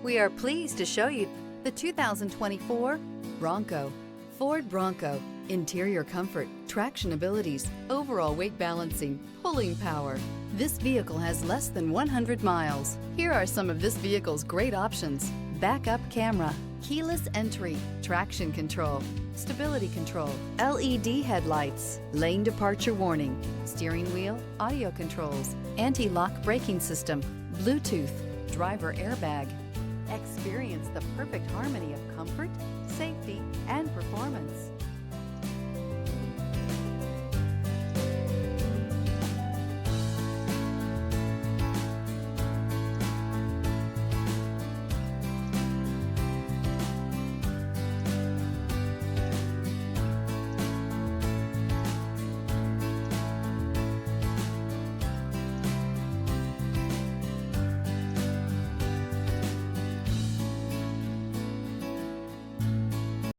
We are pleased to show you the 2024 Bronco. Ford Bronco. Interior comfort, traction abilities, overall weight balancing, pulling power. This vehicle has less than 100 miles. Here are some of this vehicle's great options: backup camera, keyless entry, traction control, stability control, LED headlights, lane departure warning, steering wheel audio controls, anti-lock braking system, Bluetooth, driver airbag. Experience the perfect harmony of comfort, safety, and performance.